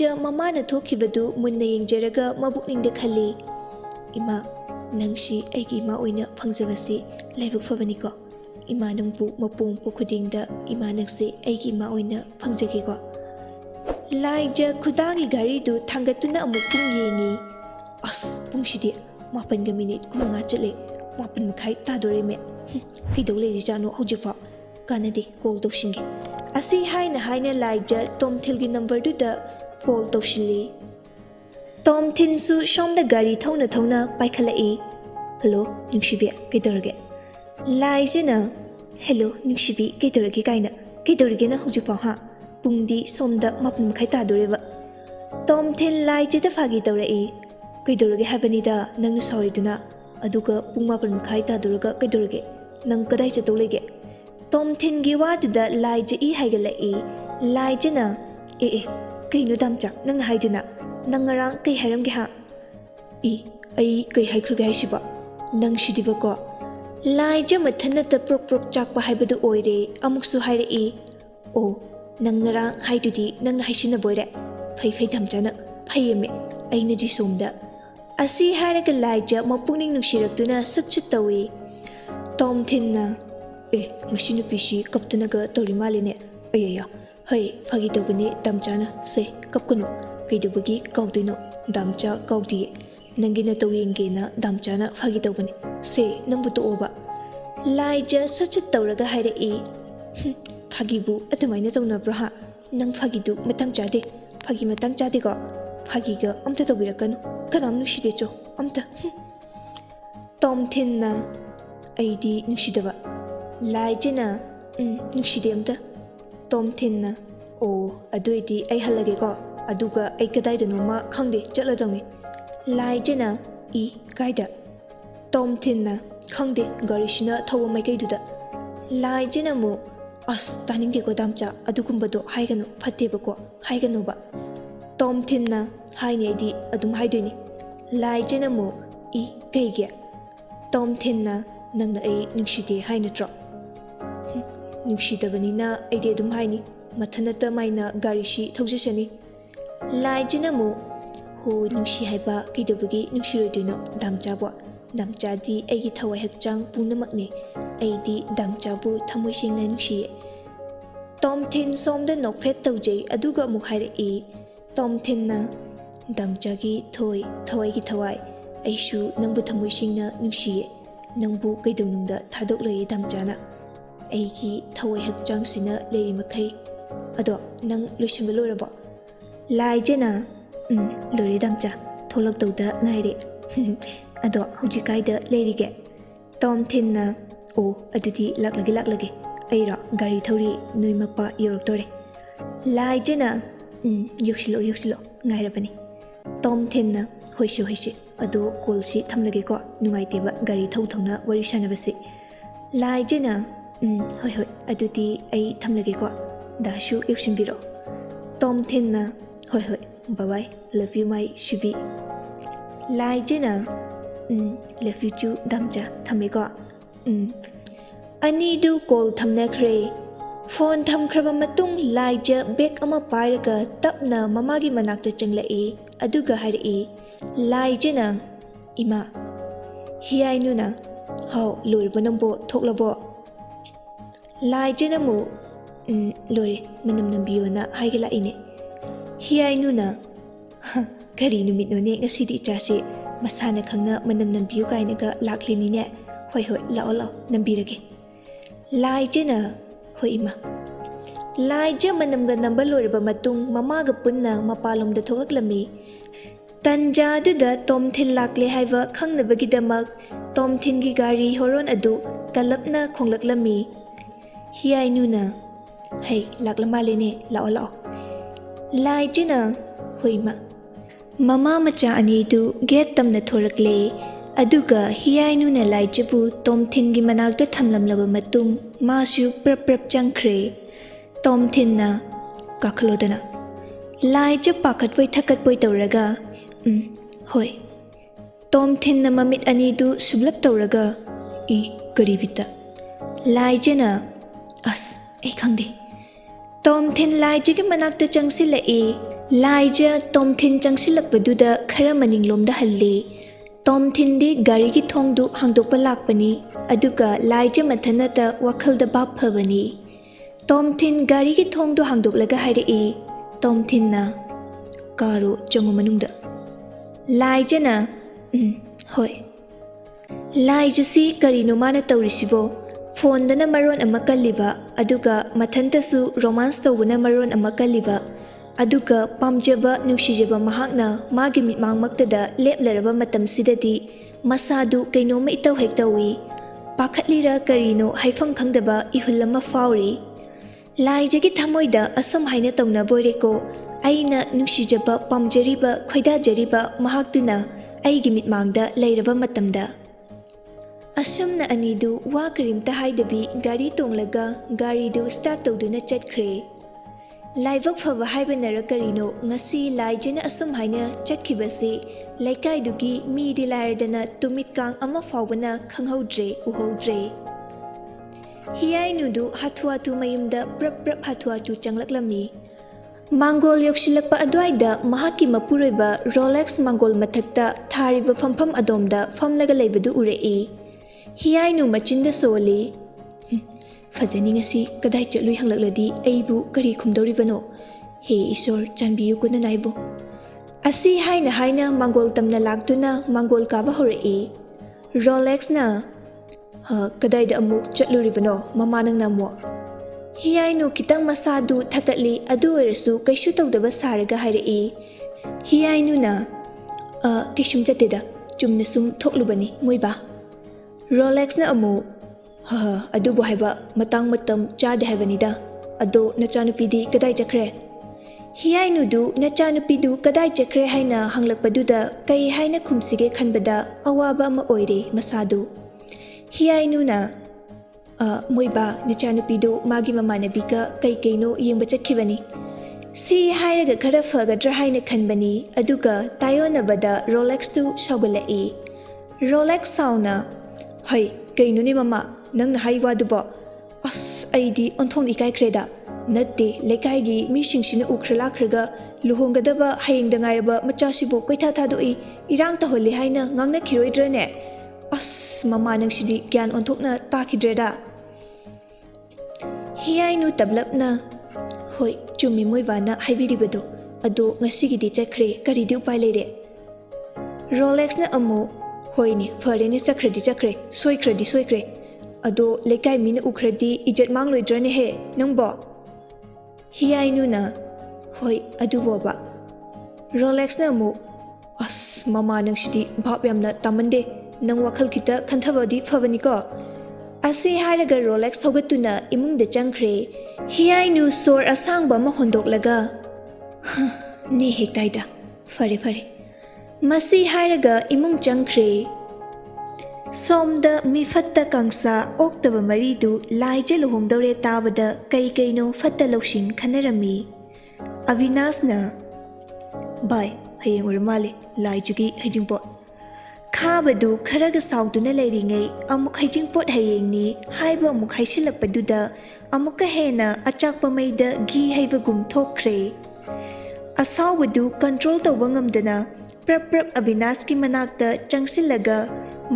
ꯂꯥꯏꯖ ꯃꯃꯥꯅ ꯊꯣꯛꯈꯤꯕꯗꯨ ꯃꯨꯟꯅ ꯌꯦꯡꯖꯔꯒ ꯃꯕꯨꯛꯅꯤꯡꯗ ꯈꯜꯂꯤ, ꯏꯃꯥ, ꯅꯪꯁꯤ ꯑꯩꯒꯤ ꯏꯃꯥ ꯑꯣꯏꯅ ꯐꯪꯖꯕꯁꯤ ꯂꯥꯏꯕꯛ ꯐꯕꯅꯤꯀꯣ꯫ ꯏꯃꯥ ꯅꯪꯕꯨ ꯃꯄꯣꯛ ꯈꯨꯗꯤꯡꯗ ꯏꯃꯥ ꯅꯪꯁꯦ ꯑꯩꯒꯤ ꯏꯃꯥ ꯑꯣꯏꯅ ꯐꯪꯖꯒꯦꯀꯣ꯫ ꯂꯥꯏꯖ ꯈꯨꯗꯥꯡꯒꯤ ꯘꯔꯤꯗꯨ ꯊꯥꯡꯒꯠꯇꯨꯅ ꯑꯃꯨꯛ ꯄꯨꯡ ꯌꯦꯡꯉꯤ꯫ ꯑꯁ, ꯄꯨꯡꯁꯤꯗꯤ 8:09 ꯆꯠꯂꯦ, 8:30 ꯇꯥꯗꯣꯔꯦꯃꯦ꯫ ꯀꯩꯗꯧ ꯂꯩꯔꯤꯖꯥꯠꯅꯣ ꯍꯧꯖꯤꯛꯐꯥꯎ? ꯀꯥꯟꯅꯗꯦ, ꯀꯣꯜ ꯇꯧꯁꯤꯟꯒꯦ꯫ ꯑꯁꯤ ꯍꯥꯏꯅ ꯂꯥꯏꯖ ꯇꯣꯝꯊꯤꯜꯒꯤ ꯅꯝꯕꯔꯗꯨꯗ ꯀꯣꯜ ꯇꯧꯁꯤꯜꯂꯤ꯫ ꯇꯣꯝꯊꯤꯟꯁꯨ ꯁꯣꯝꯗ ꯒꯥꯔꯤ ꯊꯧꯅ ꯄꯥꯏꯈꯠꯂꯛꯏ꯫ ꯍꯜꯂꯣ ꯅꯨꯡꯁꯤꯕꯤ, ꯀꯩꯗꯧꯔꯒꯦ? ꯂꯥꯏꯖꯅ, ꯍꯦꯜꯂꯣ ꯅꯨꯡꯁꯤꯕꯤ, ꯀꯩꯗꯧꯔꯒꯦ ꯀꯥꯏꯅ, ꯀꯩꯗꯧꯔꯒꯦ ꯅꯪ ꯍꯧꯖꯤꯛꯐꯥꯎ ꯍꯥ? ꯄꯨꯡꯗꯤ ꯁꯣꯝꯗ 8:30 ꯇꯥꯗꯣꯔꯦꯕ꯫ ꯇꯣꯝꯊꯤꯜ ꯂꯥꯏꯖꯗ ꯐꯥꯒꯤ ꯇꯧꯔꯛꯏ꯫ ꯀꯩꯗꯧꯔꯒꯦ ꯍꯥꯏꯕꯅꯤꯗ, ꯅꯪꯅ ꯁꯥꯎꯔꯤꯗꯨꯅ? ꯑꯗꯨꯒ ꯄꯨꯡ 8:30 ꯇꯥꯗꯣꯔꯒ ꯀꯩꯗꯧꯔꯒꯦ? ꯅꯪ ꯀꯗꯥꯏ ꯆꯠꯇꯧ ꯂꯩꯒꯦ? ꯇꯣꯝꯊꯤꯟꯒꯤ ꯋꯥꯗꯨꯗ ꯂꯥꯏꯖ ꯏ ꯍꯥꯏꯒꯠꯂꯛꯏ꯫ ꯂꯥꯏꯖꯅ, ꯀꯩꯅꯣ ꯗꯥꯝꯆꯥ ꯅꯪꯅ ꯍꯥꯏꯗꯨꯅ? ꯅꯪ ꯉꯔꯥꯡ ꯀꯩ ꯍꯥꯏꯔꯝꯒꯦ ꯍꯥ? ꯑꯩ ꯀꯩ ꯍꯥꯏꯈ꯭ꯔꯒꯦ ꯍꯥꯏꯁꯤꯕ? ꯅꯪ ꯁꯤꯗꯤꯕꯀꯣ꯫ ꯂꯥꯏꯖ ꯃꯊꯟꯇ ꯄ꯭ꯔꯣꯛ ꯆꯥꯛꯄ ꯍꯥꯏꯕꯗꯨ ꯑꯣꯏꯔꯦ꯫ ꯑꯃꯨꯛꯁꯨ ꯍꯥꯏꯔꯛꯏ꯫ ꯑꯣ, ꯅꯪ ꯉꯔꯥꯡ ꯍꯥꯏꯗꯨꯗꯤ ꯅꯪꯅ ꯍꯥꯏꯁꯤꯟꯅꯕꯣꯏꯔꯦ? ꯐꯩ ꯗꯥꯝꯆꯥꯅ, ꯐꯩꯌꯦꯃꯦ, ꯑꯩꯅꯗꯤ ꯁꯣꯝꯗ꯫ ꯑꯁꯤ ꯍꯥꯏꯔꯒ ꯂꯥꯏꯖ ꯃꯄꯨꯛꯅꯤꯡ ꯅꯨꯡꯁꯤꯔꯛꯇꯨꯅ ꯁꯨꯠ ꯇꯧꯏ꯫ ꯇꯣꯝꯊꯤꯟꯅ, ꯃꯁꯤ ꯅꯨꯄꯤꯁꯤ ꯀꯞꯇꯅꯒ ꯇꯧꯔꯤ ꯃꯥꯜꯂꯤꯅꯦ꯫ ꯑꯌꯥ, ꯍꯣꯏ ꯐꯥꯒꯤ ꯇꯧꯕꯅꯦ ꯗꯥꯝꯆꯥꯅ, ꯁꯦ ꯀꯞꯀꯅꯨ, ꯀꯩꯗꯧꯕꯒꯤ ꯀꯥꯎꯗꯣꯏꯅꯣ? ꯗꯥꯝꯆꯥ ꯀꯥꯎꯗꯤꯌꯦ, ꯅꯪꯒꯤ ꯅꯇꯧ ꯌꯦꯡꯒꯦꯅ ꯗꯥꯝꯆꯥꯅ ꯐꯥꯒꯤ ꯇꯧꯕꯅꯦ, ꯁꯦ ꯅꯪꯕꯨ ꯇꯣꯛꯑꯣꯕ꯫ ꯂꯥꯏꯖ ꯁꯨꯠ ꯇꯧꯔꯒ ꯍꯥꯏꯔꯛꯏ꯫ ꯐꯥꯒꯤꯕꯨ ꯑꯗꯨꯃꯥꯏꯅ ꯇꯧꯅꯕ꯭ꯔꯣ ꯍꯥ? ꯅꯪ ꯐꯥꯒꯤꯗꯨ ꯃꯇꯥꯡ ꯆꯥꯗꯦ, ꯐꯥꯒꯤ ꯃꯇꯥꯡ ꯆꯥꯗꯦꯀꯣ꯫ ꯐꯥꯒꯤꯒ ꯑꯝꯇ ꯇꯧꯕꯤꯔꯛꯀꯅꯨ, ꯀꯅꯥꯝ ꯅꯨꯡꯁꯤꯗꯦ ꯆꯣ, ꯑꯝꯇ꯫ ꯇꯣꯝꯊꯤꯟꯅ, ꯑꯩꯗꯤ ꯅꯨꯡꯁꯤꯗꯕ꯫ ꯂꯥꯏꯖꯅ, ꯅꯨꯡꯁꯤꯗꯦ ꯑꯝꯇ꯫ ꯇꯣꯝꯊꯤꯟꯅ, ꯑꯣ, ꯑꯗꯨꯏꯗꯤ ꯑꯩ ꯍꯜꯂꯒꯦꯀꯣ, ꯑꯗꯨꯒ ꯑꯩ ꯀꯗꯥꯏꯗꯅꯣꯃ ꯈꯪꯗꯦ ꯆꯠꯂꯗꯧꯅꯤ꯫ ꯂꯥꯏꯖꯅ, ꯀꯥꯏꯗ? ꯇꯣꯝꯊꯤꯟꯅ, ꯈꯪꯗꯦ, ꯒꯥꯔꯤꯁꯤꯅ ꯊꯧꯕ ꯃꯥꯏꯀꯩꯗꯨꯗ꯫ ꯂꯥꯏꯖꯅ ꯑꯃꯨꯛ, ꯑꯁ ꯇꯥꯅꯤꯡꯗꯦꯀꯣ ꯗꯥꯝꯆꯥ, ꯑꯗꯨꯒꯨꯝꯕꯗꯣ ꯍꯥꯏꯒꯅꯨ, ꯐꯠꯇꯦꯕꯀꯣ, ꯍꯥꯏꯒꯅꯨꯕ꯫ ꯇꯣꯝꯊꯤꯟꯅ, ꯍꯥꯏꯅꯤ, ꯑꯩꯗꯤ ꯑꯗꯨꯝ ꯍꯥꯏꯗꯣꯏꯅꯤ꯫ ꯂꯥꯏꯖꯅ ꯑꯃꯨꯛ, ꯀꯩꯒꯤ? ꯇꯣꯝꯊꯤꯟꯅ, ꯅꯪꯅ ꯑꯩ ꯅꯨꯡꯁꯤꯗꯦ ꯍꯥꯏ ꯅꯠꯇ꯭ꯔꯣ? ꯅꯨꯡꯁꯤꯗꯕꯅꯤꯅ ꯑꯩꯗꯤ ꯑꯗꯨꯝ ꯍꯥꯏꯅꯤ, ꯃꯊꯟꯇ ꯃꯥꯏꯅ ꯒꯥꯔꯤꯁꯤ ꯊꯧꯖꯁꯅꯤ꯫ ꯂꯥꯏꯖꯅ ꯑꯃꯨꯛ, ꯍꯣ, ꯅꯨꯡꯁꯤ ꯍꯥꯏꯕ ꯀꯩꯗꯧꯕꯒꯤ ꯅꯨꯡꯁꯤꯔꯣꯏꯗꯣꯏꯅꯣ ꯗꯥꯝꯆꯥꯕꯨ? ꯗꯥꯝꯆꯥꯗꯤ ꯑꯩꯒꯤ ꯊꯋꯥꯏ ꯍꯛꯆꯥꯡ ꯄꯨꯝꯅꯃꯛꯅꯤ, ꯑꯩꯗꯤ ꯗꯥꯝꯆꯥꯕꯨ ꯊꯃꯣꯏ ꯁꯦꯡꯅ ꯅꯨꯡꯁꯤꯌꯦ꯫ ꯇꯣꯝꯊꯤꯟ ꯁꯣꯝꯗ ꯅꯣꯛꯐꯦꯠ ꯇꯧꯖꯩ, ꯑꯗꯨꯒ ꯑꯃꯨꯛ ꯍꯥꯏꯔꯛꯏ꯫ ꯇꯣꯝꯊꯤꯟꯅ, ꯗꯥꯝꯆꯥꯒꯤ ꯊꯋꯥꯏꯒꯤ ꯊꯋꯥꯏ, ꯑꯩꯁꯨ ꯅꯪꯕꯨ ꯊꯃꯣꯏ ꯁꯦꯡꯅ ꯅꯨꯡꯁꯤꯌꯦ, ꯅꯪꯕꯨ ꯀꯩꯗꯧꯅꯨꯡꯗ ꯊꯥꯗꯣꯛꯂꯣꯏꯌꯦ ꯗꯥꯝꯆꯥꯅ, ꯑꯩꯒꯤ ꯊꯋꯥꯏ ꯍꯛꯆꯥꯡꯁꯤꯅ ꯂꯩꯔꯤ ꯃꯈꯩ꯫ ꯑꯗꯣ ꯅꯪ ꯂꯣꯏꯁꯤꯟꯕ ꯂꯣꯏꯔꯕꯣ? ꯂꯥꯏꯖꯅ, ꯂꯣꯏꯔꯦ ꯗꯥꯝꯆꯥ, ꯊꯣꯛꯂꯛꯇꯧꯗ ꯉꯥꯏꯔꯦ꯫ ꯑꯗꯣ ꯍꯧꯖꯤꯛ ꯀꯥꯏꯗ ꯂꯩꯔꯤꯒꯦ? ꯇꯣꯝꯊꯤꯟꯅ, ꯑꯣ, ꯑꯗꯨꯗꯤ ꯂꯥꯛꯂꯒꯦ, ꯑꯩꯔꯣ ꯒꯥꯔꯤ ꯊꯧꯔꯤ, ꯅꯣꯏ ꯃꯄꯥ ꯌꯧꯔꯛꯇꯣꯔꯦ꯫ ꯂꯥꯏꯖꯅ, ꯌꯧꯁꯤꯜꯂꯛꯑꯣ, ꯉꯥꯏꯔꯕꯅꯤ꯫ ꯇꯣꯝꯊꯤꯟꯅ, ꯍꯣꯏꯁꯦ, ꯑꯗꯣ ꯀꯣꯜꯁꯤ ꯊꯝꯂꯒꯦꯀꯣ, ꯅꯨꯡꯉꯥꯏꯇꯦꯕ ꯒꯥꯔꯤ ꯊꯧꯅ ꯋꯥꯔꯤ ꯁꯥꯟꯅꯕꯁꯤ꯫ ꯂꯥꯏꯖꯅ, ꯍꯣꯏ, ꯑꯗꯨꯗꯤ ꯑꯩ ꯊꯝꯂꯒꯦꯀꯣ, ꯗꯥꯁꯨ ꯌꯧꯁꯤꯟꯕꯤꯔꯛꯑꯣ꯫ ꯇꯣꯝꯊꯤꯟꯅ, ꯍꯣꯏ, ꯕꯥꯏ, ꯂꯚ ꯌꯨ ꯃꯥꯏ ꯁꯨꯕꯤ꯫ ꯂꯥꯏꯖꯅ, ꯂꯚ ꯌꯨ ꯇꯨ ꯗꯥꯝꯆꯥ, ꯊꯝꯃꯦꯀꯣ꯫ ꯑꯅꯤꯗꯨ ꯀꯣꯜ ꯊꯝꯅꯈ꯭ꯔꯦ꯫ ꯐꯣꯟ ꯊꯝꯈ꯭ꯔꯕ ꯃꯇꯨꯡ ꯂꯥꯏꯖ ꯕꯦꯛ ꯑꯃ ꯄꯥꯏꯔꯒ ꯇꯞꯅ ꯃꯃꯥꯒꯤ ꯃꯅꯥꯛꯇ ꯆꯪꯂꯛꯏ, ꯑꯗꯨꯒ ꯍꯥꯏꯔꯛꯏ꯫ ꯂꯥꯏꯖꯅ, ꯏꯃꯥ꯫ ꯍꯤꯌꯥꯏꯅꯨꯅ, ꯍꯥꯎ, ꯂꯣꯏꯔꯕꯣ ꯅꯪꯕꯣ, ꯊꯣꯛꯂꯕꯣ? ꯂꯥꯏꯖꯅ ꯑꯃꯨꯛ, ꯂꯣꯏꯔꯦ, ꯃꯅꯝ ꯅꯝꯕꯤꯌꯣꯅ ꯍꯥꯏꯒꯠꯂꯛꯏꯅꯦ꯫ ꯍꯤꯌꯥꯏꯅꯨꯅ, ꯀꯔꯤ ꯅꯨꯃꯤꯠꯅꯣꯅꯦ ꯉꯁꯤꯗꯤ ꯏꯆꯥꯁꯤ, ꯃꯁꯥꯅ ꯈꯪꯅ ꯃꯅꯝ ꯅꯝꯕꯤꯌꯨ ꯀꯥꯏꯅꯒ ꯂꯥꯛꯂꯤꯅꯤꯅꯦ꯫ ꯍꯣꯏ, ꯂꯥꯛꯑꯣ, ꯅꯝꯕꯤꯔꯒꯦ꯫ ꯂꯥꯏꯖꯅ, ꯍꯣꯏ ꯏꯃꯥ꯫ ꯂꯥꯏꯖ ꯃꯅꯝꯒ ꯅꯝꯕ ꯂꯣꯏꯔꯕ ꯃꯇꯨꯡ ꯃꯃꯥꯒ ꯄꯨꯟꯅ ꯃꯄꯥꯟꯂꯣꯝꯗ ꯊꯣꯛꯂꯛꯂꯝꯃꯤ꯫ ꯇꯟꯖꯥꯗꯨꯗ ꯇꯣꯝꯊꯤꯟ ꯂꯥꯛꯂꯦ ꯍꯥꯏꯕ ꯈꯪꯅꯕꯒꯤꯗꯃꯛ ꯇꯣꯝꯊꯤꯟꯒꯤ ꯒꯥꯔꯤ ꯍꯣꯔꯣꯟ ꯑꯗꯨ ꯀꯜꯂꯞꯅ ꯈꯣꯡꯂꯛꯂꯝꯃꯤ꯫ ꯍꯤꯌꯥꯏꯅꯨꯅ, ꯍꯩ, ꯂꯥꯛꯂ ꯃꯥꯜꯂꯦꯅꯦ, ꯂꯥꯛꯑꯣ꯫ ꯂꯥꯏꯖꯅ, ꯍꯣꯏ ꯏꯃꯥ꯫ ꯃꯃꯥ ꯃꯆꯥ ꯑꯅꯤꯗꯨ ꯒꯦꯠ ꯇꯝꯅ ꯊꯣꯔꯛꯂꯦ, ꯑꯗꯨꯒ ꯍꯤꯌꯥꯏꯅꯨꯅ ꯂꯥꯏꯖꯕꯨ ꯇꯣꯝꯊꯤꯟꯒꯤ ꯃꯅꯥꯛꯇ ꯊꯝꯂꯝꯂꯕ ꯃꯇꯨꯡ ꯃꯥꯁꯨ ꯄ꯭ꯔꯞ ꯆꯪꯈ꯭ꯔꯦ꯫ ꯇꯣꯝꯊꯤꯟꯅ, ꯀꯥꯈꯠꯂꯣꯗꯅ꯫ ꯂꯥꯏꯖ ꯄꯥꯈꯠꯄꯣꯏ ꯊꯀꯠꯄꯣꯏ ꯇꯧꯔꯒ, ꯍꯣꯏ꯫ ꯇꯣꯝꯊꯤꯟꯅ ꯃꯃꯤꯠ ꯑꯅꯤꯗꯨ ꯁꯨꯞꯂꯞ ꯇꯧꯔꯒ, ꯀꯔꯤ ꯕꯤꯠꯇ? ꯂꯥꯏꯖꯅ, ꯑꯁ, ꯑꯩ ꯈꯪꯗꯦ꯫ ꯇꯣꯝꯊꯤꯟ ꯂꯥꯏꯖꯒꯤ ꯃꯅꯥꯛꯇ ꯆꯪꯁꯤꯜꯂꯛꯏ꯫ Laija Tomthin changsilakpaduda khara maninglomda halli. Tomthindi garigi thongdu hangdokpa lakpani aduga laija mathanata wakhalda bap phabani. Tomthin garigi thongdu hangdoklaga hairei. Tomthinna karo changu manungda. Laijana hoi. Laijasi karino mana tawrisibo. Phone maron ama kalliba aduga mathantasu romance tawbana maron ama kalliba. Aduga pamjaba nuksijaba mahakna magi mitmangmaktada leplaraba matamsidadi masadu kainoma itaw hektawi pakhatlira karino haifang khangdaba ihulama fauri laijagi thamoida asam haina tawna boireko aina nuksijaba pamjariba khoidajariba mahaktuna aigi mitmangda leiraba matamda asumna anidu wa karimta haidabi gari tonglaga garidu start tawduna chatkhre Laibak phaba haibanara karino ngasi laijana asum haina chatkibasi laikaidugi mi di lairdana tumitkang ama faubana khanghaudre uhaudre Hiyai nudu hatuatu mayumda prap hatuatu changlaklami Mangol yoksilakpa adwaida mahaki mapuroiba Rolex Mangol mathakta thariba phampham adomda famlaga leibadu urei Hiyai nu machinda soli Fazani ngasi kadai chatlui hanglakladi aibu kari khumdoribano he isor chanbiyu kuna naibo asi haina mangol tamna laktuna mangol kaba horei Rolex na kadai da amuk chatluribano mamanang namo hiyai nu kitang masadu thakatli adu erasu kaisu tawdaba saraga hairei hiyai nu na kishum chateda chumna sum thoklubani moiba Rolex na amu adubu haiba matang matam chade haibanida ado nachanupidi kadai chakre hiyai nudu nachanupidi kadai chakre haina hanglakpaduda kai haina khumsige khanbada awaba ama oire masadu hiyai nuna moiba nachanupidu magi mamanabiga kai kaino yengba chatkibani si hairaga khara fagadra haina khanbani aduga tayonabada Rolex tu saugalai Rolex sauna hai kaino ni mama nang na haiwa duba as aidi onthong ikai kreda natte lekai mi singsina ukhrala khraga luhongadaba hayeng dangairaba machasibu koitha thadoi irang ta holi haina ngangna khiroidrene as mama nang sidi gyan onthokna takidreda hiyai nu tablapna hoi chumi moibana haibiribado ado ngasigidi chakre karidi upai leire Rolex na amu hoini farene chakre soikradi ado lekai mina ukhradi ijat mangloidrane he nangbo hiyai nuna hoi adu boba Rolex na mu as mama nang sidi bhap yamna tamande nang wakhal kita khanthawadi phabani ko asi hairaga Rolex thogatuna imungda changkhre hiyai nu sor asangba ma hondoklaga ne hektaida fare masi hairaga imung changkhre Somda mi fatta kangsa oktaba maridu laija luhongdore tabada kaino fatta laushin khanarami Avinash na bai hayeng urmale laijagi hajingpot khabadu kharaga sauduna leiringai amuk hajingpot hayengni haiba amuk haisilakpaduda amuka hena achakpa maida gi haibagum thokkhre asawadu control tawba ngamdana prap Avinash ki manakta changsilaga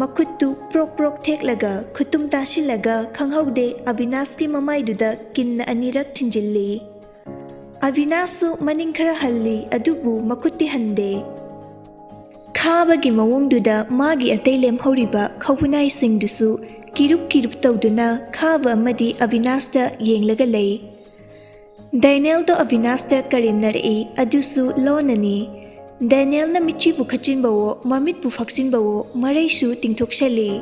Makuttu prok theklaga khutum tasilaga khanghaude Avinash ki mamaiduda kinna anirak thinjilli Avinashu maning khara halli adubu makutti hande khabagi mawongduda magi atailem horiba khawunai singdusu kirup tawduna khaba amadi Avinash da yenglaga lei Dynal do Avinash da karimnari adusu lonani Daniel na michi bu khachin bawo mamit bu faksin bawo marai su tingthoksali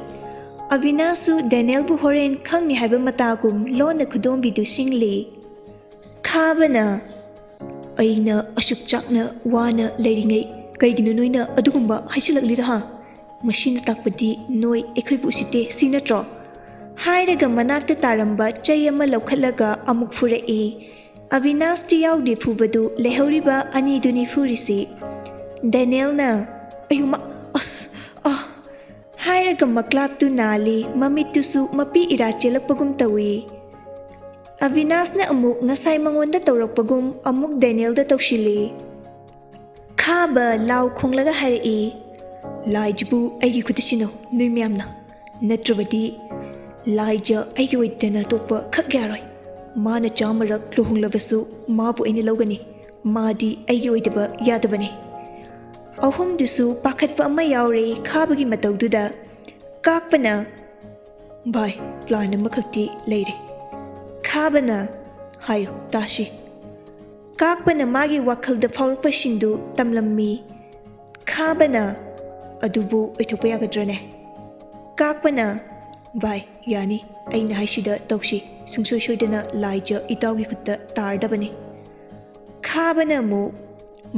Avinasu Daniel bu horen khangni haiba matagum lona khudom bidu singli khabana aina asuk chakna wana leiringai kaiginu noina adugumba haisilakli raha machine takpadi noi ekhoi bu site sinatro hairaga manakta taramba chayama laukhallaga amuk furai Avinash ti yaudi phubadu lehoriba ani duni furisi Daniel na ayuma hairaga maklap tu nali mamit tu su mapi irachelakpagum tawi Avinash na amuk ngasai mangonda tawrakpagum amuk Daniel da tawsili ꯈꯥꯕ ꯂꯥꯎ ꯈꯣꯡꯂꯒ ꯍꯥꯏꯔꯛꯏ ꯂꯥꯏꯖꯕꯨ ꯑꯩꯒꯤ ꯈꯨꯠꯇ ꯅꯣꯏ ꯃꯌꯥꯝꯅ ꯅꯠꯇ꯭ꯔꯕꯗꯤ ꯂꯥꯏꯖ ꯑꯩꯒꯤ ꯑꯣꯏꯗꯅ ꯑꯇꯣꯞꯄ ꯈꯛ ꯌꯥꯔꯣꯏ ꯃꯥꯅ 100ꯔꯛ ꯂꯨꯍꯣꯡꯂꯕꯁꯨ ꯃꯥꯕꯨ ꯑꯩꯅ ꯂꯧꯒꯅꯤ ꯃꯥꯗꯤ ꯑꯩꯒꯤ ꯑꯣꯏꯗꯕ ꯌꯥꯗꯕꯅꯤ ꯑꯍꯨꯝꯗꯨꯁꯨ ꯄꯥꯈꯠꯄ ꯑꯃ ꯌꯥꯎꯔꯦ ꯈꯥꯕꯒꯤ ꯃꯇꯧꯗꯨꯗ ꯀꯥꯛꯄꯅ ꯚꯥꯏ ꯄ꯭ꯂꯥꯟ ꯑꯃꯈꯛꯇꯤ ꯂꯩꯔꯦ ꯈꯥꯕꯅ ꯍꯥꯏꯌꯣ ꯇꯥꯁꯤ ꯀꯥꯛꯄꯅ ꯃꯥꯒꯤ ꯋꯥꯈꯜꯗ ꯐꯥꯎꯔꯛꯄꯁꯤꯡꯗꯨ ꯇꯝꯂꯝꯃꯤ ꯈꯥꯕꯅ ꯑꯗꯨꯕꯨ ꯑꯣꯏꯊꯣꯛꯄ ꯌꯥꯒꯗ꯭ꯔꯅꯦ ꯀꯥꯛꯄꯅ ꯚꯥꯏ ꯌꯥꯅꯤ ꯑꯩꯅ ꯍꯥꯏꯁꯤꯗ ꯇꯧꯁꯤ ꯁꯨꯡꯁꯣꯏ ꯁꯣꯏꯗꯅ ꯂꯥꯏꯖ ꯏꯇꯥꯎꯒꯤ ꯈꯨꯠꯇ ꯇꯥꯔꯗꯕꯅꯤ ꯈꯥꯕꯅ ꯑꯃꯨꯛ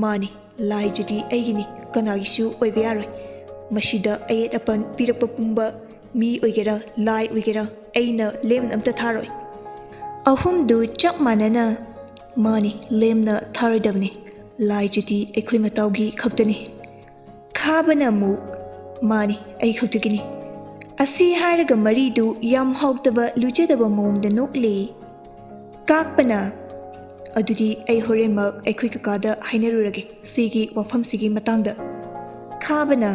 ꯃꯥꯅꯤ ꯂꯥꯏꯖꯗꯤ ꯑꯩꯒꯤꯅꯤ ꯀꯅꯥꯒꯤꯁꯨ ꯑꯣꯏꯕ ꯌꯥꯔꯣꯏ ꯃꯁꯤꯗ ꯑꯌꯦꯠ ꯑꯄꯟ ꯄꯤꯔꯛꯄ ꯄꯨꯝꯕ ꯃꯤ ꯑꯣꯏꯒꯦꯔꯥ ꯂꯥꯏ ꯑꯣꯏꯒꯦꯔꯥ ꯑꯩꯅ ꯂꯦꯝꯅ ꯑꯝꯇ ꯊꯥꯔꯣꯏ ꯑꯍꯨꯝꯗꯨ ꯆꯞ ꯃꯥꯟꯅꯅ ꯃꯥꯅꯤ ꯂꯦꯝꯅ ꯊꯥꯔꯣꯏꯗꯕꯅꯤ ꯂꯥꯏꯖꯗꯤ ꯑꯩꯈꯣꯏ ꯃꯇꯥꯎꯒꯤ ꯈꯛꯇꯅꯤ ꯈꯥꯕꯅ ꯑꯃꯨꯛ ꯃꯥꯅꯤ ꯑꯩ ꯈꯛꯇꯒꯤꯅꯤ ꯑꯁꯤ ꯍꯥꯏꯔꯒ ꯃꯔꯤꯗꯨ ꯌꯥꯝ ꯍꯥꯎꯇꯕ ꯂꯨꯖꯗꯕ ꯃꯑꯣꯡꯗ ꯅꯣꯛꯂꯤ ꯀꯥꯛꯄꯅ ꯑꯗꯨꯗꯤ ꯑꯩ ꯍꯣꯔꯦꯟꯃꯛ ꯑꯩꯈꯣꯏ ꯀꯀꯥꯗ ꯍꯥꯏꯅꯔꯨꯔꯒꯦ ꯁꯤꯒꯤ ꯋꯥꯐꯝꯁꯤꯒꯤ ꯃꯇꯥꯡꯗ ꯈꯥꯕꯅ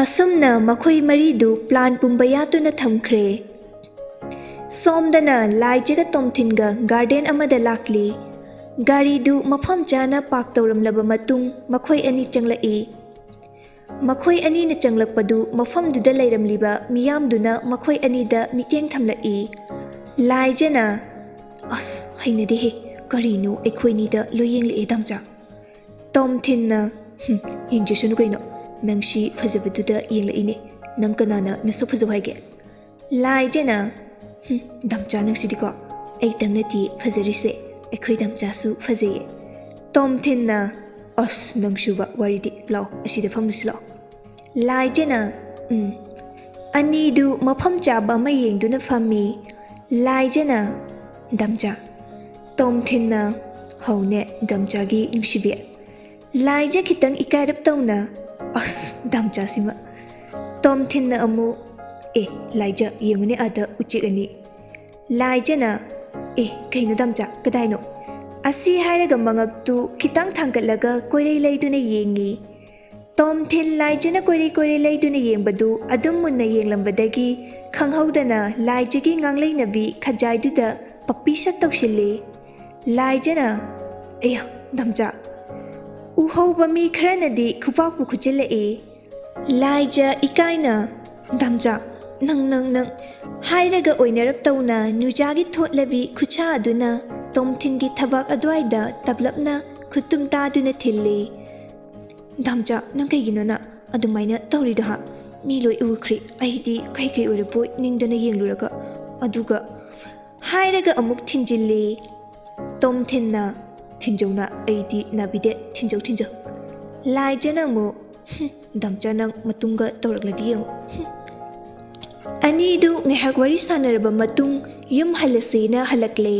ꯑꯁꯨꯝꯅ ꯃꯈꯣꯏ ꯃꯔꯤꯗꯨ ꯄ꯭ꯂꯥꯟ ꯄꯨꯝꯕ ꯌꯥꯠꯇꯨꯅ ꯊꯝꯈ꯭ꯔꯦ ꯁꯣꯝꯗꯅ ꯂꯥꯏꯖꯒ ꯇꯣꯝꯊꯤꯟꯒ ꯒꯥꯔꯗꯦꯟ ꯑꯃꯗ ꯂꯥꯛꯂꯤ ꯒꯥꯔꯤꯗꯨ ꯃꯐꯝ ꯆꯥꯅ ꯄꯥꯛ ꯇꯧꯔꯝꯂꯕ ꯃꯇꯨꯡ ꯃꯈꯣꯏ ꯑꯅꯤ ꯆꯪꯂꯛꯏ ꯃꯈꯣꯏ ꯑꯅꯤꯅ ꯆꯪꯂꯛꯄꯗꯨ ꯃꯐꯝꯗꯨꯗ ꯂꯩꯔꯝꯂꯤꯕ ꯃꯤꯌꯥꯝꯗꯨꯅ ꯃꯈꯣꯏ ꯑꯅꯤꯗ ꯃꯤꯠꯌꯦꯡ ꯊꯝꯂꯛꯏ ꯂꯥꯏꯖꯅ ꯑꯁ ꯍꯩꯅꯗꯦꯍꯦ ꯀꯔꯤꯅꯣ ꯑꯩꯈꯣꯏꯅꯤꯗ ꯂꯣꯏ ꯌꯦꯡꯂꯛꯑꯦ ꯗꯥꯝꯆꯥ ꯇꯣꯝꯊꯤꯟꯅ ꯌꯦꯡꯖꯁꯅꯨ ꯀꯩꯅꯣ ꯅꯪꯁꯤ ꯐꯖꯕꯗꯨꯗ ꯌꯦꯡꯂꯛꯏꯅꯦ ꯅꯪ ꯀꯅꯥꯅ ꯅꯁꯛ ꯐꯖꯧ ꯍꯥꯏꯒꯦ ꯂꯥꯏꯖꯅ ꯗꯥꯝꯆꯥ ꯅꯪꯁꯤꯗꯤꯀꯣ ꯑꯩꯇꯪ ꯅꯠꯇꯦ ꯐꯖꯔꯤꯁꯦ ꯑꯩꯈꯣꯏ ꯗꯥꯝꯆꯥꯁꯨ ꯐꯖꯩꯌꯦ ꯇꯣꯝꯊꯤꯟꯅ ꯑꯁ ꯅꯪꯁꯨꯕ ꯋꯥꯔꯤꯗꯤ ꯂꯥꯛꯑꯣ ꯑꯁꯤꯗ ꯐꯝꯂꯨꯁꯤ ꯂꯥꯛꯑꯣ ꯂꯥꯏꯖꯅ ꯑꯅꯤꯗꯨ ꯃꯐꯝ ꯆꯥꯕ ꯑꯃ ꯌꯦꯡꯗꯨꯅ ꯐꯝꯃꯤ ꯂꯥꯏꯖꯅ ꯗꯥꯝꯆꯥ ꯇꯣꯝꯊꯤꯟꯅ ꯍꯧꯅꯦ ꯗꯥꯝꯆꯥꯒꯤ ꯅꯨꯡꯁꯤꯕꯤ ꯂꯥꯏꯖ ꯈꯤꯇꯪ ꯏꯀꯥꯏꯔꯞ ꯇꯧꯅ ꯑꯁ ꯗꯥꯝꯆꯥꯁꯤꯃ ꯇꯣꯝꯊꯤꯟꯅ ꯑꯃꯨꯛ ꯂꯥꯏꯖ ꯌꯦꯡꯉꯨꯅꯦ ꯑꯥꯗ ꯎꯆꯦꯛ ꯑꯅꯤ ꯂꯥꯏꯖꯅ ꯀꯩꯅꯣ ꯗꯥꯝꯆꯥ ꯀꯗꯥꯏꯅꯣ ꯑꯁꯤ ꯍꯥꯏꯔꯒ ꯃꯉꯛꯇꯨ ꯈꯤꯇꯪ ꯊꯥꯡꯒꯠꯂꯒ ꯀꯣꯏꯔꯩ ꯂꯩꯗꯨꯅ ꯌꯦꯡꯉꯤ ꯇꯣꯝꯊꯤꯟ ꯂꯥꯏꯖꯅ ꯀꯣꯏꯔꯩ ꯂꯩꯗꯨꯅ ꯌꯦꯡꯕꯗꯨ ꯑꯗꯨꯝ ꯃꯨꯟꯅ ꯌꯦꯡꯂꯝꯕꯗꯒꯤ ꯈꯪꯍꯧꯗꯅ ꯂꯥꯏꯖꯒꯤ ꯉꯥꯡꯂꯩꯅꯕꯤ ꯈꯖꯥꯏꯗꯨꯗ ꯄꯞꯄꯤꯁꯠ ꯇꯧꯁꯤꯜꯂꯤ ꯂꯥꯏꯖꯅ ꯑꯌꯥ ꯗꯥꯝꯆꯥ ꯎꯍꯧꯕ ꯃꯤ ꯈꯔꯅꯗꯤ ꯈꯨꯄꯥꯛꯄꯨ ꯈꯨꯠꯆꯤꯜꯂꯛꯏ ꯂꯥꯏꯖ ꯏꯀꯥꯏꯅ ꯗꯥꯝꯆꯥ ꯅꯪ ꯍꯥꯏꯔꯒ ꯑꯣꯏꯅꯔꯞ ꯇꯧꯅ ꯅꯨꯖꯥꯒꯤ ꯊꯣꯠꯂꯕꯤ ꯈꯨꯠꯁꯥ ꯑꯗꯨꯅ ꯇꯣꯝꯊꯤꯟꯒꯤ ꯊꯕꯥꯛ ꯑꯗꯨꯋꯥꯏꯗ ꯇꯞꯂꯞꯅ ꯈꯨꯠꯇꯨꯝ ꯇꯥꯗꯨꯅ ꯊꯤꯜꯂꯤ ꯗꯥꯝꯆꯥ ꯅꯪ ꯀꯩꯒꯤꯅꯣꯅ ꯑꯗꯨꯃꯥꯏꯅ ꯇꯧꯔꯤꯗꯣ ꯃꯤ ꯂꯣꯏ ꯎꯈ꯭ꯔꯦ ꯑꯩꯗꯤ ꯀꯩ ꯑꯣꯏꯔꯕꯣꯏ ꯅꯤꯡꯗꯅ ꯌꯦꯡꯂꯨꯔꯒ ꯑꯗꯨꯒ ꯍꯥꯏꯔꯒ ꯑꯃꯨꯛ ꯊꯤꯟꯖꯤꯜꯂꯤ ꯇꯣꯝꯊꯤꯟꯅ ꯊꯤꯟꯖꯧꯅ ꯑꯩꯗꯤ ꯅꯥꯕꯤꯗꯦ ꯊꯤꯟꯖꯧ ꯂꯥꯏꯖꯅ ꯑꯃꯨꯛ ꯗꯥꯝꯆꯥ ꯅꯪ ꯃꯇꯨꯡꯒ ꯇꯧꯔꯛꯂꯗꯤ ꯌꯦꯡꯉꯨ ꯑꯅꯤꯗꯨ ꯉꯥꯏꯍꯥꯛ ꯋꯥꯔꯤ ꯁꯥꯟꯅꯔꯕ ꯃꯇꯨꯡ ꯌꯨꯝ ꯍꯜꯂꯁꯦꯅ ꯍꯜꯂꯛꯂꯦ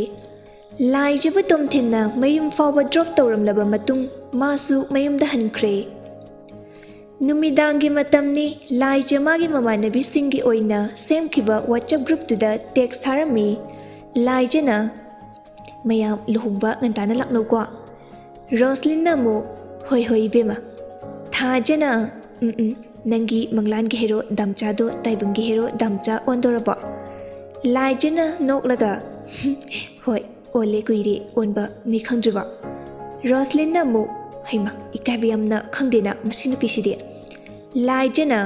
ꯂꯥꯏꯖꯕꯨ ꯇꯣꯝꯊꯤꯟꯅ ꯃꯌꯨꯝ ꯐꯥꯎꯕ ꯗ꯭ꯔꯣꯞ ꯇꯧꯔꯝꯂꯕ ꯃꯇꯨꯡ ꯃꯥꯁꯨ ꯃꯌꯨꯝꯗ ꯍꯟꯈ꯭ꯔꯦ ꯅꯨꯃꯤꯗꯥꯡꯒꯤ ꯃꯇꯝꯅꯤ ꯂꯥꯏꯖ ꯃꯥꯒꯤ ꯃꯃꯥꯟꯅꯕꯤꯁꯤꯡꯒꯤ ꯑꯣꯏꯅ ꯁꯦꯝꯈꯤꯕ ꯋꯥꯆꯞ ꯒ꯭ꯔꯨꯞꯇꯨꯗ ꯇꯦꯛꯁ ꯊꯥꯔꯝꯃꯤ ꯂꯥꯏꯖꯅ ꯃꯌꯥꯝ ꯂꯨꯍꯣꯡꯕ ꯉꯟꯇꯥꯅ ꯂꯥꯛꯅꯧꯀꯣ ꯔꯣꯁꯂꯤꯟꯅ ꯑꯃꯨꯛ ꯍꯣꯏ ꯏꯕꯦꯝꯃ ꯊꯥꯖꯅ ꯅꯪꯒꯤ ꯃꯪꯂꯥꯟꯒꯤ ꯍꯦꯔꯣ ꯗꯥꯝꯆꯥꯗꯣ ꯇꯥꯏꯕꯪꯒꯤ ꯍꯦꯔꯣ ꯗꯥꯝꯆꯥ ꯑꯣꯟꯗꯣꯔꯕꯣ ꯂꯥꯏꯖꯅ ꯅꯣꯛꯂꯒ ꯍꯣꯏ ꯑꯣꯜꯂꯦ ꯀꯨꯏꯔꯦ ꯑꯣꯟꯕ ꯅꯤ ꯈꯪꯗ꯭ꯔꯤꯕꯣ ꯔꯣꯁꯂꯤꯟꯅ ꯑꯃꯨꯛ ꯍꯩꯃ ꯏꯀꯥꯏꯕ ꯌꯥꯝꯅ ꯈꯪꯗꯦꯅ ꯃꯁꯤ ꯅꯨꯄꯤꯁꯤꯗꯤ ꯂꯥꯏꯖꯅ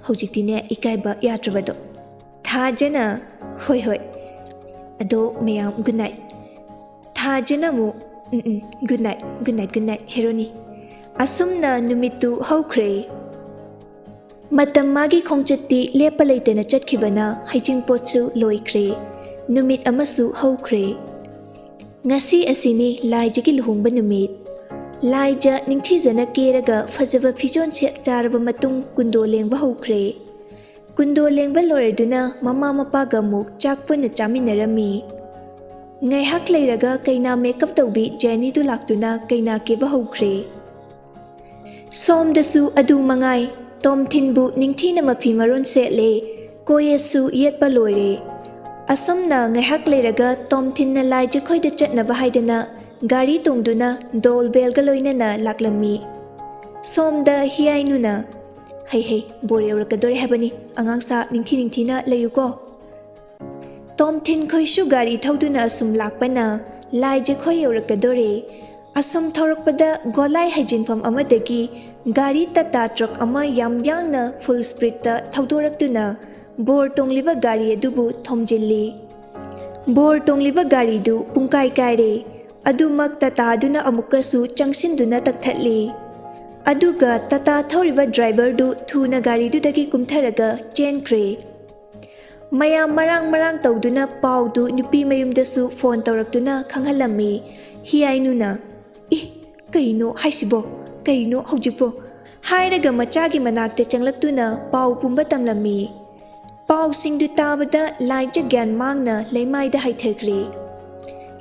ꯍꯧꯖꯤꯛꯇꯤꯅꯦ ꯏꯀꯥꯏꯕ ꯌꯥꯗ꯭ꯔꯕꯗꯣ ꯊꯥꯖꯅ ꯍꯣꯏ ꯑꯗꯣ ꯃꯌꯥꯝ ꯒꯨꯗ ꯅꯥꯏꯠ ꯊꯥꯖꯅ ꯑꯃꯨꯛ ꯒꯨꯗ ꯅꯥꯏꯠ ꯍꯦꯔꯣꯅꯤ ꯑꯁꯨꯝꯅ ꯅꯨꯃꯤꯠꯇꯨ ꯍꯧꯈ꯭ꯔꯦ ꯃꯇꯝ ꯃꯥꯒꯤ ꯈꯣꯡꯆꯠꯇꯤ ꯂꯦꯞꯄ ꯂꯩꯇꯅ ꯆꯠꯈꯤꯕꯅ ꯍꯩꯖꯤꯡꯄꯣꯠꯁꯨ ꯂꯣꯏꯈ꯭ꯔꯦ ꯅꯨꯃꯤꯠ ꯑꯃꯁꯨ ꯍꯧꯈ꯭ꯔꯦ ꯉꯁꯤ ꯑꯁꯤꯅꯤ ꯂꯥꯏꯖꯒꯤ ꯂꯨꯍꯣꯡꯕ ꯅꯨꯃꯤꯠ ꯂꯥꯏꯖ ꯅꯤꯡꯊꯤꯖꯅ ꯀꯦꯔꯒ ꯐꯖꯕ ꯐꯤꯖꯣꯜ ꯁꯦꯠ ꯆꯥꯔꯕ ꯃꯇꯨꯡ ꯀꯨꯟꯗꯣ ꯂꯦꯡꯕ ꯍꯧꯈ꯭ꯔꯦ ꯀꯨꯟꯗꯣ ꯂꯦꯡꯕ ꯂꯣꯏꯔꯗꯨꯅ ꯃꯃꯥ ꯃꯄꯥꯒ ꯑꯃꯨꯛ ꯆꯥꯛ ꯄꯨꯟꯅ ꯆꯥꯃꯤꯟꯅꯔꯝꯃꯤ ꯉꯥꯏꯍꯥꯛ ꯂꯩꯔꯒ ꯀꯩꯅꯥ ꯃꯦꯀꯞ ꯇꯧꯕꯤ ꯖꯦꯅꯤꯗꯨ ꯂꯥꯛꯇꯨꯅ ꯀꯩꯅꯥ ꯀꯦꯕ ꯍꯧꯈ꯭ꯔꯦ ꯁꯣꯝꯗꯁꯨ ꯑꯗꯨ ꯃꯉꯥꯏ ꯇꯣꯝꯊꯤꯟꯕꯨ ꯅꯤꯡꯊꯤꯅ ꯃꯐꯤ ꯃꯔꯣꯟ ꯁꯦꯠꯂꯦ ꯀꯣꯌꯦꯠꯁꯨ ꯌꯦꯠꯄ ꯂꯣꯏꯔꯦ ꯑꯁꯨꯝꯅ ꯉꯥꯏꯍꯥꯛ ꯂꯩꯔꯒ ꯇꯣꯝꯊꯤꯟꯅ ꯂꯥꯏꯖ ꯈꯣꯏꯗ ꯆꯠꯅꯕ ꯍꯥꯏꯗꯅ gari tongduna dol belga loinana laklammi. Somda hiyainuna hei bor yaurakadore habani angangsa ningthina layuko. Tomthin khoisu gari thauduna asum lakpana laije khoi yaurakadore. Asum thaurakpada golai haijinfam amadagi gari tata truck ama yam yangna full speed ta thaudoraktuna bor tongliba gari adubu thomjilli. Bor tongliba gari du pungkai kaire adumak tata aduna amukasu changsinduna takthatli. Aduga tata thoriba driver du thuna gari du dagi kumtharaga chenkre. Mayam marang tawduna pau du nupi mayumdasu phone tawraktuna khanghalammi. Hiyainuna kaino haisibo kaino hojikbo hairaga machagi manakte changlaktuna pau pumba tamlammi. Pau singdu tabada laija gyan mangna leimaida haithakre.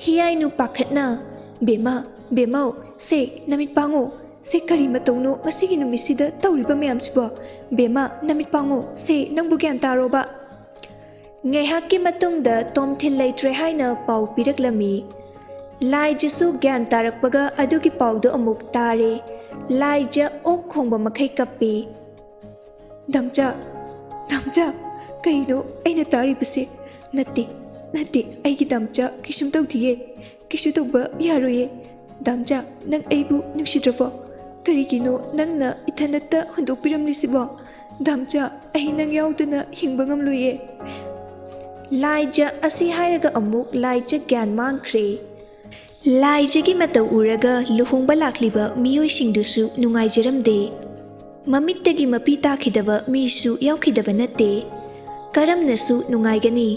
Hiyainu pakhatna bemau se namit pango se kari matongno ngasigi numisida tawriba mayamsibo bema namit pango se nangbu gyan taroba. Ngaihakki matungda tomthil leitre haina pau piraklammi. Laija gyan tarakpaga adugi paudo amuk tare. Laija ok khongba makai kappi. Damcha kaino aina taribase natte aigi damcha kisum tawdiye kisu tawba yaroye. Damcha nang aibu nungsidrabo karigino nangna ithanatta hundokpiramlisibo. Damcha ai nang yaudana hingba ngamloye. Laija asi hairaga amuk laija gyan mangkhre. Laijagi matau uraga luhungba lakliba miyoi singdusu nungaijaramde. Mamittagi mapi takhidaba misu yaukidaba natte. Karamnasu nungaigani.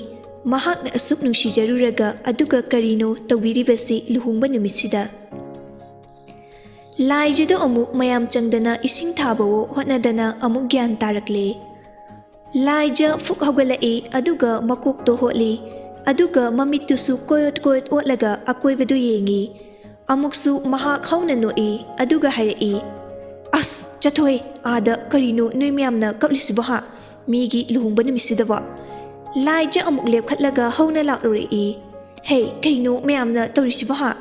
Mahakna asuk nungsijaruraga aduga karino tawbiribasi luhungba numitsida. Laijado amuk mayam changdana ising thabawo hotnadana amuk gyan tarakle. Laija fuk hogalae aduga makokto hotli. Aduga mamittusu koyot otlaga akoibadu yengi. Amuksu mahak hauna noi aduga harai. As chathoy ada karino noi miyamna kaplisibo ha migi luhungba numisidaba. Laija amuk lepkhatlaga hauna laklori. Hey kaino miyamna tawrisibo ha.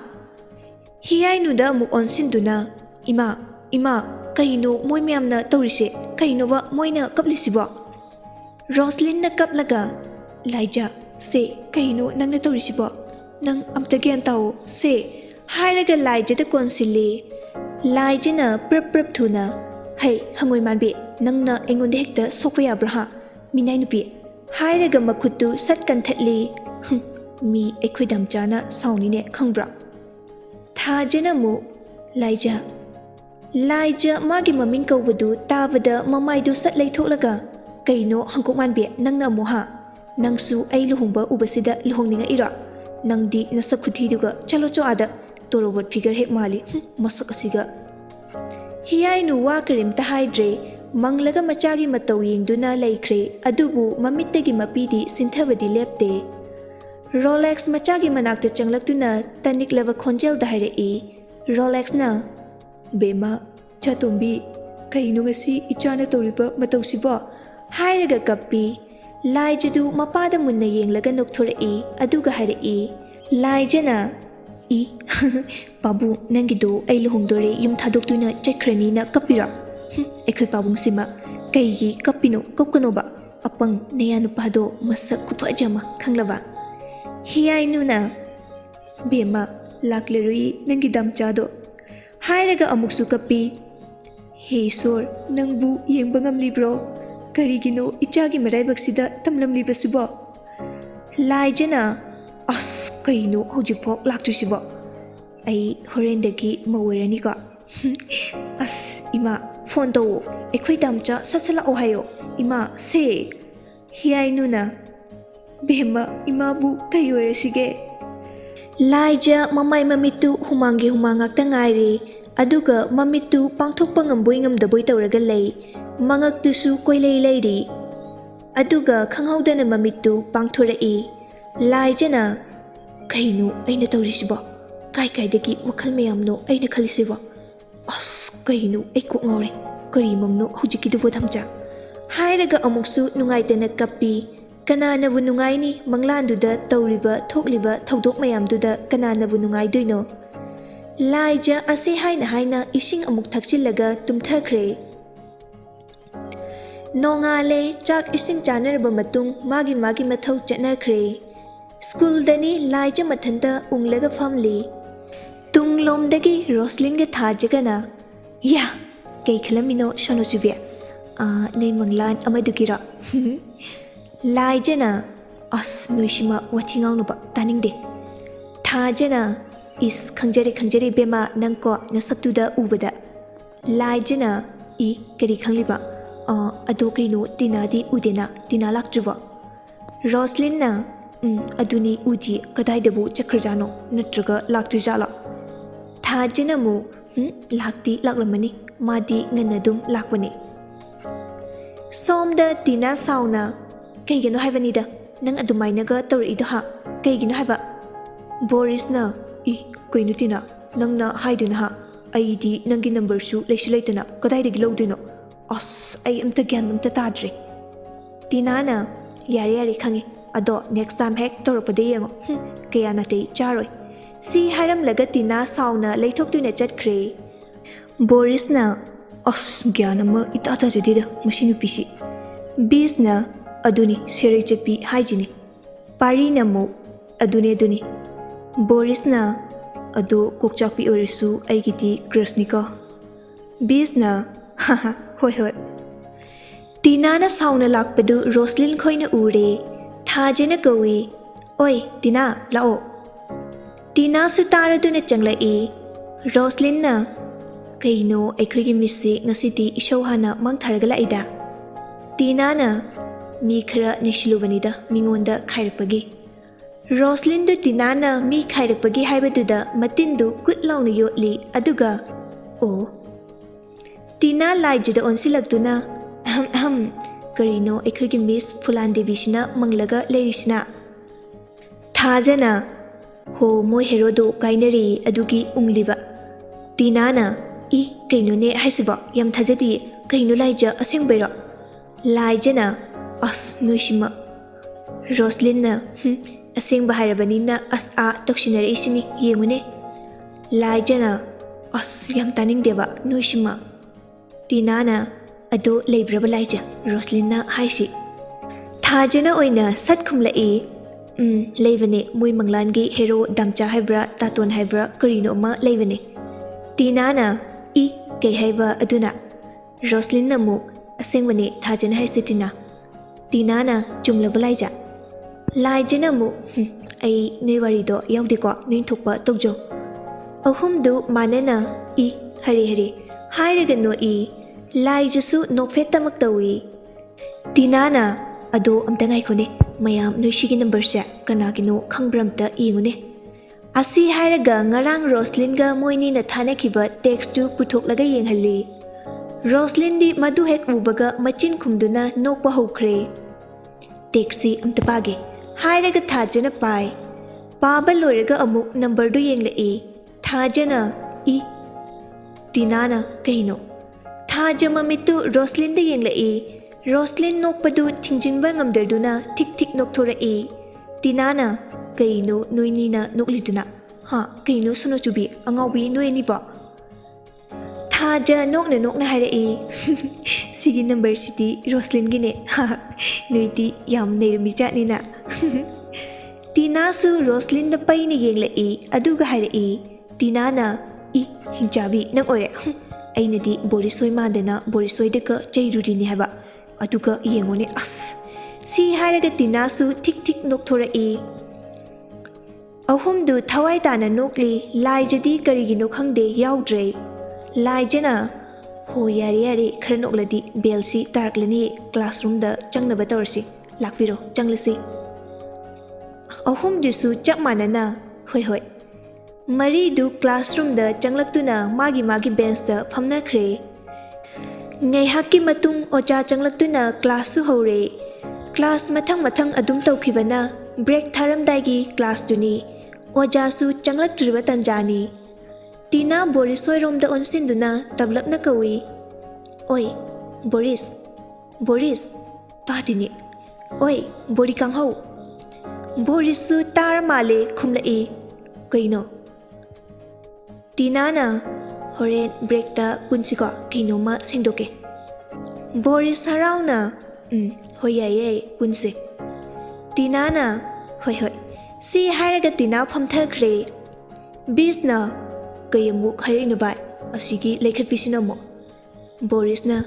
Hiyainuda amuk onsinduna ima kaino moy miyamna tawrise kaino ba moyna kaplisibo. Roslyn na kaplaga Laija se kaino nangna tawrisibo nang amta gyan tawo se hairaga laijada konsili. Laijana prap thuna hey hangoi manbi nangna engonde hekta sokpa yabra ha minai nupi hairaga makhutu satkan thatli. Mi ekhoi damchana sauni ne khangbra thajana mu Laija magi maming kawbadu tabada mamaidu satlai tholaga kaino hangkok manbi nangna mu ha nangsu ai luhungba ubasida luhungninga ira nangdi nasak khuthiduga chalo ada torobot figure hek mali masak asiga. Hiyainu wa karim ta haidre manglaga machagi matau yingduna laikre adubu mamittagi mapidi sinthabadi lepte. Rolex machagi manakta changlaktuna taniklava khonjel da hairei. Rolex na bema chatombi kaino ngasi ichana toriba matausibo hairaga kappi. Laijadu mapada munna yenglaga nokthorei aduga hairei. Laijana babu nangido ai luhungdore yum thadoktuina chekhrani na kapira. Ekhoi pabung sima kaigi kapino kopkanoba apang neya nupado masak kupajama khanglaba. Hiyainuna bema laklerui nangi damchado hairaga amuksu kappi. He sor nangbu yengba ngamlibro karigino ichagi maraibaksida tamlamlibasibo. Laijana as kaino hojipok laktrusibo ai horendagi mawerani ko. As ima phone to ekhoi damcha satsala ohayo ima se hiyainuna bema ima bu kayoresige. Laija mamai mamitu humangi humangak tangaire aduga mamitu pangthokpa ngamboi ngamdaboi tawraga lei mangaktusu koilei leiri aduga khanghaudana mamitu pangthorei. Laijana kaino aina tawrisibo kai-kaidagi wakhal mayamno aina khalisibo as kaino ai kok ngawre kari mamno hujikidubo damcha hairaga amuksu nungaitana kappi. Kananabu nungaini manglanduda tawriba thokliba thaudok mayamduda kananabu nungaidoino. Laija ase haina ising amuk thakchillaga tumthakre. Nongale chak ising chanaraba matung magi mathau chatnakre. School dani Laija mathanta unglaga famli. Tunglomdagi Roslyn ga thajagana. Ya, kay khalamino shonosubia. Nay manglan amadukira. Laija na as noishima wachingaw no ba taningde. Thajana is kangjari bema nangko nasaktuda ubada. Laija na I kari khangliba. Ado kaino tinadi udena tinalaktriba. Roslyn na aduni udi kadaidabu chakrajano natraga laktrijala. Thajana mu lakti laklamani madi nganadum lakwane. Somda tina sauna kaygino haibanida nang adumainaga tawrido ha kaygino haiba. Boris na kaino tina nang na haiduna ha aidi nangi number su leishulaitana kadaidagi lawdino. As ay amta gyan amta tadri. Tina na yari khangi ado next time hek tawrapade yango kaya natay charoi. Si haram laga tina sauna leithoktuina chatkre. Boris na as gyanama itata jadida masinu pisi. Bis na aduni seri chatpi haijini. Pari na mo aduni. Boris na ado kokchakpi orisu aigiti krasnika. Bis na haha hoi. Tina na sauna lakpadu Roslyn khoina ure. Thajana gawi. Oi Tina lao. Tina su taraduna changlai. Roslyn na kaino aikhoigi misi ngasidi ishaw hana mangtharaga laida. Tina na mi khara nishilubanida mingonda khairakpagi. Roslyn du Tina na mi khairakpagi haibaduda matindu kutlauna yotli aduga Tina Laija onsilaktuna karino aikhoigi miss Fulan Devisina manglaga leirisina. Thajana ho moi herodo kainari adugi ungliba. Tina na kaino ne haisiba yam thajadi kaino Laija asengbaira. Laija na as noishima. Roslyn na asengba hairabanina as a tokshinare isini yengune. Laija na as yam taningdeba noishima. Tina na ado leibraba Laija Roslyn na haisi. Thajana oina satkhumlai leivane mui Manglangi hero Damcha haibra taton haibra karino ma leivane. Tina na kay haiba aduna. Roslyn na mu asengwane thajana haisi Tina na jumlaba Laija. Laija na mu ay noi warido yaudiko noi thokpa tokjo. Ahumdu manana hari hairaga no Laija su nokfetamak tawi. Tina na ado amta ngaikhone mayam noishigi number se kanagino khangbramta ingune. Asi hairaga ngarang Roslyn ga moini na thanakiba text tu puthoklaga yenghalli. Roslyn di madu hek ubaga machin khumduna nokpa hokre. Texi amta page hairaga thajana pai. Paba loiraga amuk number du yenglai. Thajana Tina na kaino. Thaja mamitu Roslyn da yenglai. Roslyn nokpadu thingjinba ngamdarduna tik nokthora Tina na kaino noini na nokliduna. Kaino sono chubi angawbi noini ba. Thaja nokna haira Sigi number city Roslyn gine. Noiti yam neirami chatni na. Tina su Roslyn da pai ni yenglai aduga haira Tina na hinchabi nang ore. Ainadi Borisoi madana Borisoi deka chairurini haba. Aduga yengone as. Si hairaga Tina su tik nokthora Ahumdu thawai tana nokli Laija di karigino khangde yaudre. Laija na ho yari khara nokladi belsi taraklani classroom da changnaba tawrsi. Lakpiro changlasi. Ahumdu su chap manana hoi. Mari du classroom da changlaktuna magi bench da phamnakre. Ngai hakki matung ocha changlaktuna class su hore. Class mathang adum tawkhibana break tharamdaigi class duni. Oja su changlaktriba tanjani. Tina Borisoi rom da onsinduna tablakna kawi. Oi Boris tadini. Oi Bori kanghau. Boris su tar male khumlai. Kaino Tinana horen breakta punsiko kainoma sengdoke. Boris harauna hoyaye punse. Tinana hoi. Si hairaga tina phamthakre. Bisna kayamuk hairinobai asigi lekhatpisina mo. Borisna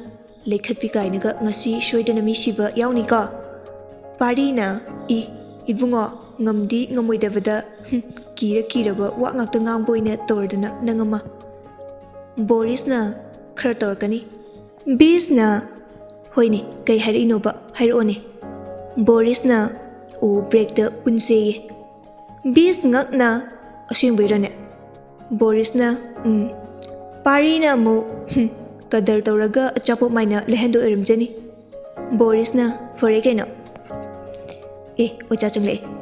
lekhatpi kainaga ngasi soidana mi siba yaunika. Parina ibungo ngamdi ngamoidabada kira wa ngakta ngangboina tordana nangama. Borisna khara torkani. Bisna hoine kai hairinoba hairone. Borisna breakta punseye. Bis ngakna asingbairane. Borisna Parina mo kadar tauraga achapo maina lehendo erimjani. Borisna fare kaino. Ocha changle.